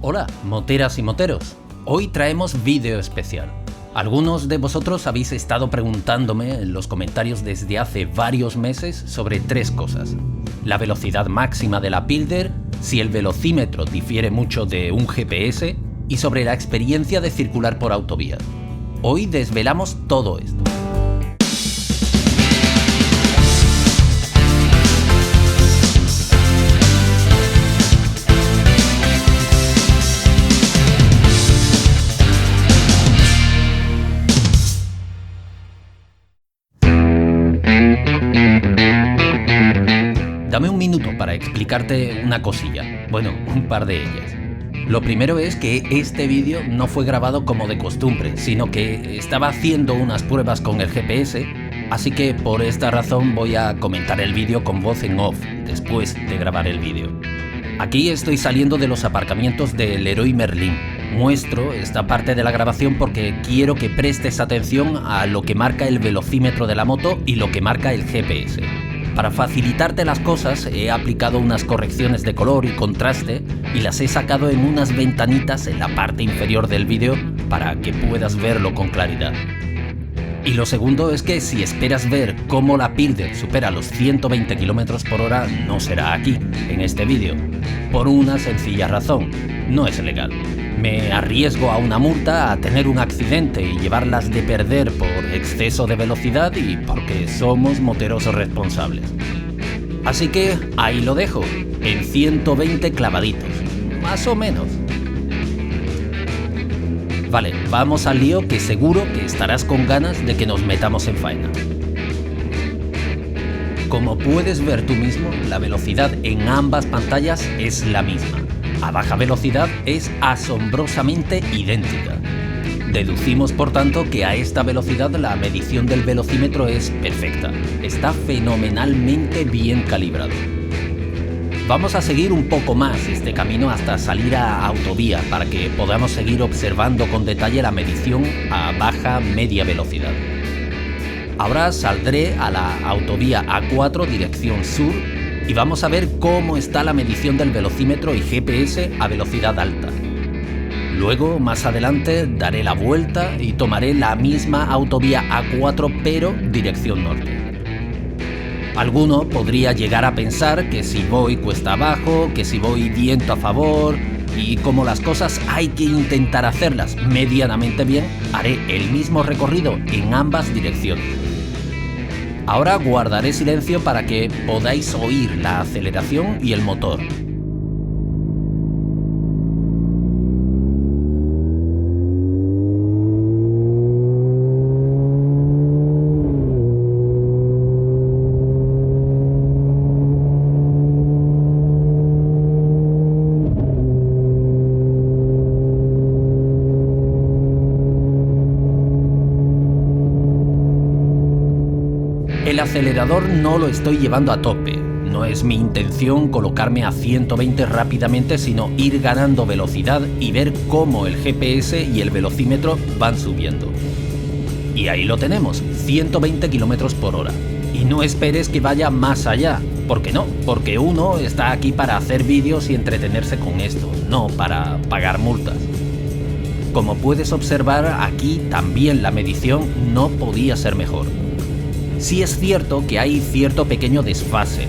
Hola, moteras y moteros. Hoy traemos vídeo especial. Algunos de vosotros habéis estado preguntándome en los comentarios desde hace varios meses sobre tres cosas: la velocidad máxima de la Pilder, si el velocímetro difiere mucho de un GPS y sobre la experiencia de circular por autovía. Hoy desvelamos todo esto. Dame un minuto para explicarte una cosilla, bueno, un par de ellas. Lo primero es que este vídeo no fue grabado como de costumbre, sino que estaba haciendo unas pruebas con el GPS, así que por esta razón voy a comentar el vídeo con voz en off, después de grabar el vídeo. Aquí estoy saliendo de los aparcamientos del Leroy Merlin. Muestro esta parte de la grabación porque quiero que prestes atención a lo que marca el velocímetro de la moto y lo que marca el GPS. Para facilitarte las cosas he aplicado unas correcciones de color y contraste y las he sacado en unas ventanitas en la parte inferior del vídeo para que puedas verlo con claridad. Y lo segundo es que si esperas ver cómo la Pilder supera los 120 km por hora, no será aquí, en este vídeo. Por una sencilla razón: no es legal. Me arriesgo a una multa, a tener un accidente y llevarlas de perder por exceso de velocidad y porque somos moteros responsables. Así que ahí lo dejo, en 120 clavaditos, más o menos. Vale, vamos al lío, que seguro que estarás con ganas de que nos metamos en faena. Como puedes ver tú mismo, la velocidad en ambas pantallas es la misma. A baja velocidad es asombrosamente idéntica. Deducimos por tanto que a esta velocidad la medición del velocímetro es perfecta. Está fenomenalmente bien calibrado. Vamos a seguir un poco más este camino hasta salir a autovía para que podamos seguir observando con detalle la medición a baja-media velocidad. Ahora saldré a la autovía A4 dirección sur y vamos a ver cómo está la medición del velocímetro y GPS a velocidad alta. Luego, más adelante, daré la vuelta y tomaré la misma autovía A4 pero dirección norte. Alguno podría llegar a pensar que si voy cuesta abajo, que si voy viento a favor, y como las cosas hay que intentar hacerlas medianamente bien, haré el mismo recorrido en ambas direcciones. Ahora guardaré silencio para que podáis oír la aceleración y el motor. El acelerador no lo estoy llevando a tope. No es mi intención colocarme a 120 rápidamente, sino ir ganando velocidad y ver cómo el GPS y el velocímetro van subiendo. Y ahí lo tenemos, 120 km por hora. Y no esperes que vaya más allá. ¿Por qué no? Porque uno está aquí para hacer vídeos y entretenerse con esto, no para pagar multas. Como puedes observar, aquí también la medición no podía ser mejor. Sí es cierto que hay cierto pequeño desfase.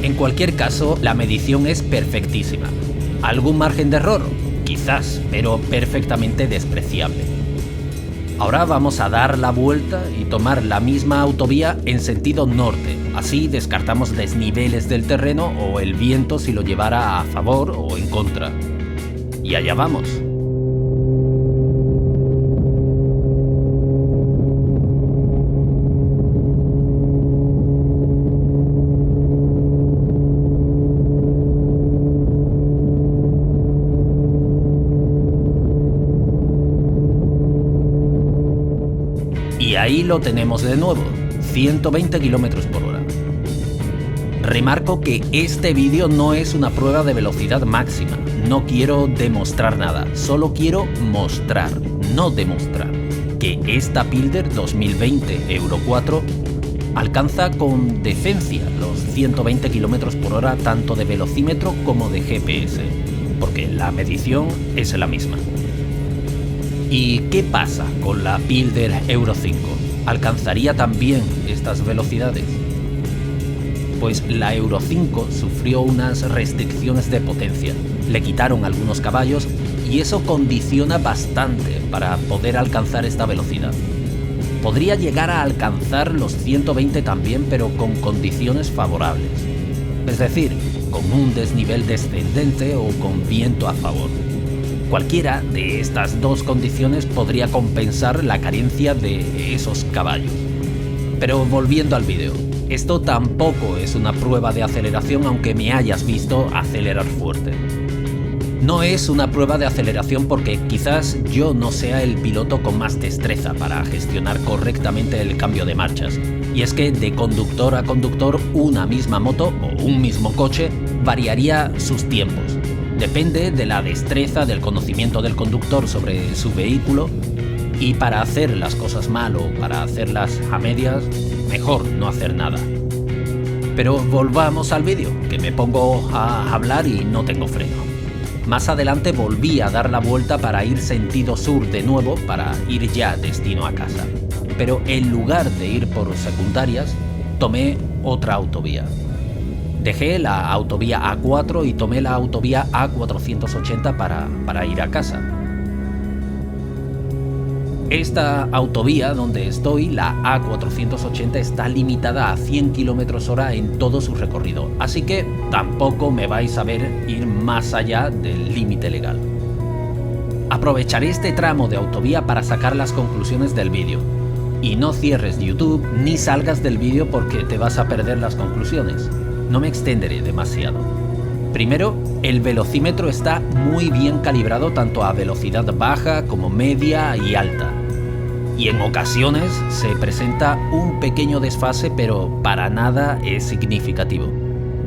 En cualquier caso, la medición es perfectísima. ¿Algún margen de error? Quizás, pero perfectamente despreciable. Ahora vamos a dar la vuelta y tomar la misma autovía en sentido norte. Así descartamos desniveles del terreno o el viento si lo llevara a favor o en contra. Y allá vamos. Y ahí lo tenemos de nuevo, 120 km por hora. Remarco que este vídeo no es una prueba de velocidad máxima. No quiero demostrar nada, solo quiero mostrar, no demostrar, que esta Pilder 2020 Euro 4 alcanza con decencia los 120 km por hora tanto de velocímetro como de GPS. porque la medición es la misma. ¿Y qué pasa con la Pilder Euro 5? ¿Alcanzaría también estas velocidades? Pues la Euro 5 sufrió unas restricciones de potencia, le quitaron algunos caballos y eso condiciona bastante para poder alcanzar esta velocidad. Podría llegar a alcanzar los 120 también, pero con condiciones favorables, es decir, con un desnivel descendente o con viento a favor. Cualquiera de estas dos condiciones podría compensar la carencia de esos caballos. Pero volviendo al vídeo, esto tampoco es una prueba de aceleración aunque me hayas visto acelerar fuerte. No es una prueba de aceleración porque quizás yo no sea el piloto con más destreza para gestionar correctamente el cambio de marchas. Y es que de conductor a conductor una misma moto o un mismo coche variaría sus tiempos. Depende de la destreza, del conocimiento del conductor sobre su vehículo, y para hacer las cosas mal o para hacerlas a medias, mejor no hacer nada. Pero volvamos al vídeo, que me pongo a hablar y no tengo freno. Más adelante volví a dar la vuelta para ir sentido sur de nuevo, para ir ya destino a casa. Pero en lugar de ir por secundarias, tomé otra autovía. Dejé la autovía A4 y tomé la autovía A480 para ir a casa. Esta autovía donde estoy, la A480, está limitada a 100 km/h en todo su recorrido, así que tampoco me vais a ver ir más allá del límite legal. Aprovecharé este tramo de autovía para sacar las conclusiones del vídeo. Y no cierres YouTube ni salgas del vídeo porque te vas a perder las conclusiones. No me extenderé demasiado. Primero, el velocímetro está muy bien calibrado tanto a velocidad baja como media y alta. Y en ocasiones se presenta un pequeño desfase, pero para nada es significativo.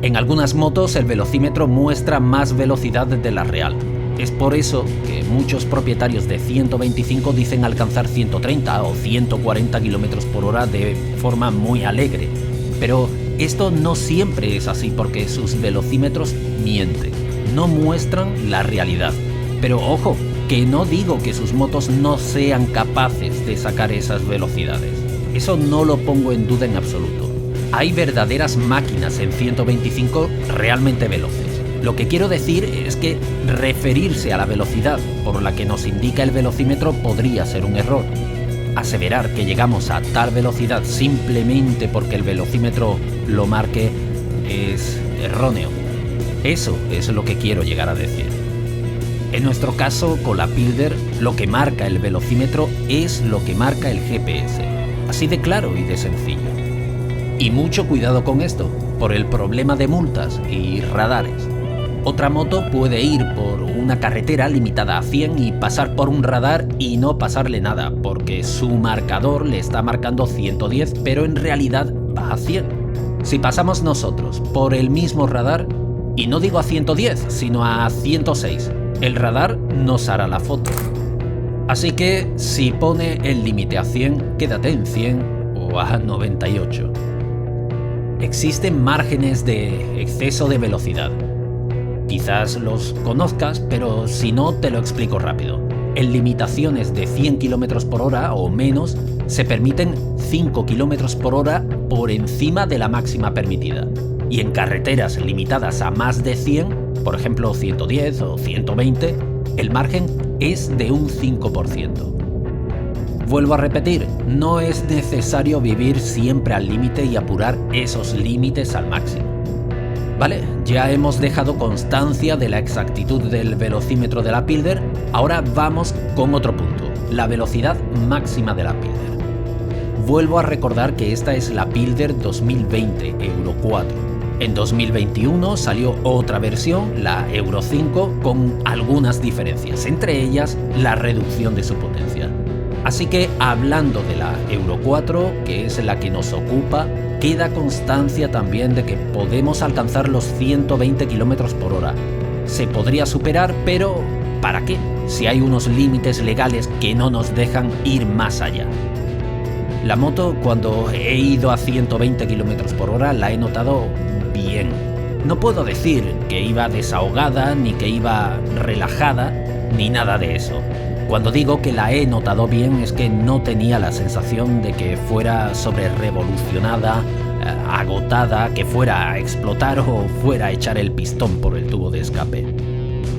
En algunas motos el velocímetro muestra más velocidad de la real. Es por eso que muchos propietarios de 125 dicen alcanzar 130 o 140 km/h de forma muy alegre. Pero esto no siempre es así porque sus velocímetros mienten, no muestran la realidad. Pero ojo, que no digo que sus motos no sean capaces de sacar esas velocidades. Eso no lo pongo en duda en absoluto. Hay verdaderas máquinas en 125 realmente veloces. Lo que quiero decir es que referirse a la velocidad por la que nos indica el velocímetro podría ser un error. Aseverar que llegamos a tal velocidad simplemente porque el velocímetro lo marque es erróneo. Eso es lo que quiero llegar a decir. En nuestro caso, con la Pilder, lo que marca el velocímetro es lo que marca el GPS. Así de claro y de sencillo. Y mucho cuidado con esto, por el problema de multas y radares. Otra moto puede ir por una carretera limitada a 100 y pasar por un radar y no pasarle nada, porque su marcador le está marcando 110, pero en realidad va a 100. Si pasamos nosotros por el mismo radar, y no digo a 110, sino a 106, el radar nos hará la foto. Así que si pone el límite a 100, quédate en 100 o a 98. Existen márgenes de exceso de velocidad. Quizás los conozcas, pero si no te lo explico rápido. En limitaciones de 100 km/h o menos se permiten 5 km/h por encima de la máxima permitida. Y en carreteras limitadas a más de 100, por ejemplo 110 o 120, el margen es de un 5%. Vuelvo a repetir, no es necesario vivir siempre al límite y apurar esos límites al máximo. Vale, ya hemos dejado constancia de la exactitud del velocímetro de la Pilder, ahora vamos con otro punto, la velocidad máxima de la Pilder. Vuelvo a recordar que esta es la Pilder 2020 Euro 4. En 2021 salió otra versión, la Euro 5, con algunas diferencias, entre ellas la reducción de su potencia. Así que hablando de la Euro 4, que es la que nos ocupa, queda constancia también de que podemos alcanzar los 120 km/h. Se podría superar, pero ¿para qué? Si hay unos límites legales que no nos dejan ir más allá. La moto, cuando he ido a 120 km/h, la he notado bien. No puedo decir que iba desahogada, ni que iba relajada, ni nada de eso. Cuando digo que la he notado bien es que no tenía la sensación de que fuera sobrerevolucionada, agotada, que fuera a explotar o fuera a echar el pistón por el tubo de escape.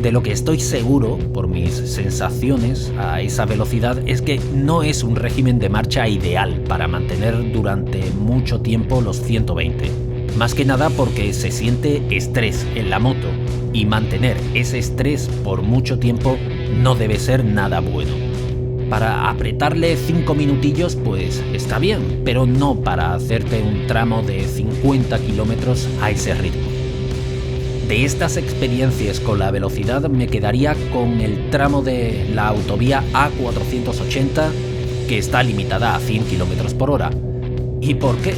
De lo que estoy seguro, por mis sensaciones a esa velocidad, es que no es un régimen de marcha ideal para mantener durante mucho tiempo los 120. Más que nada porque se siente estrés en la moto, y mantener ese estrés por mucho tiempo no debe ser nada bueno. Para apretarle 5 minutillos pues está bien, pero no para hacerte un tramo de 50 kilómetros a ese ritmo. De estas experiencias con la velocidad me quedaría con el tramo de la autovía A480 que está limitada a 100 km por hora. ¿Y por qué?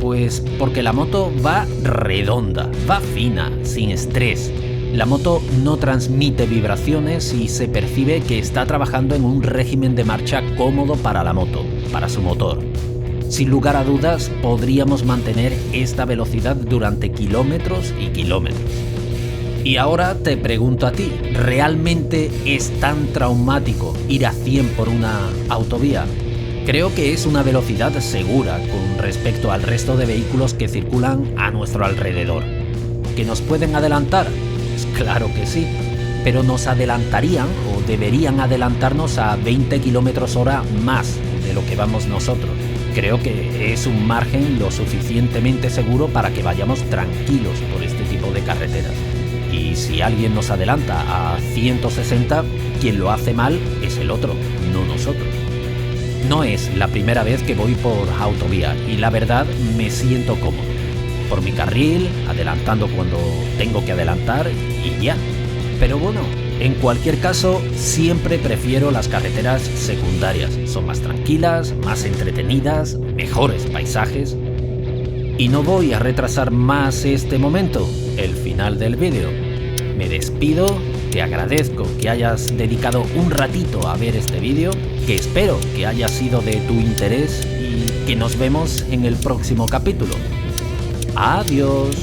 Pues porque la moto va redonda, va fina, sin estrés. La moto no transmite vibraciones y se percibe que está trabajando en un régimen de marcha cómodo para la moto, para su motor. Sin lugar a dudas, podríamos mantener esta velocidad durante kilómetros y kilómetros. Y ahora te pregunto a ti, ¿realmente es tan traumático ir a 100 por una autovía? Creo que es una velocidad segura con respecto al resto de vehículos que circulan a nuestro alrededor. ¿Que nos pueden adelantar? Pues claro que sí, pero nos adelantarían o deberían adelantarnos a 20 km/h más de lo que vamos nosotros. Creo que es un margen lo suficientemente seguro para que vayamos tranquilos por este tipo de carreteras. Y si alguien nos adelanta a 160, quien lo hace mal es el otro, no nosotros. No es la primera vez que voy por autovía y la verdad me siento cómodo. Por mi carril, adelantando cuando tengo que adelantar y ya. Pero bueno, en cualquier caso, siempre prefiero las carreteras secundarias. Son más tranquilas, más entretenidas, mejores paisajes. Y no voy a retrasar más este momento, el final del vídeo. Me despido, te agradezco que hayas dedicado un ratito a ver este vídeo, que espero que haya sido de tu interés y que nos vemos en el próximo capítulo. Adiós.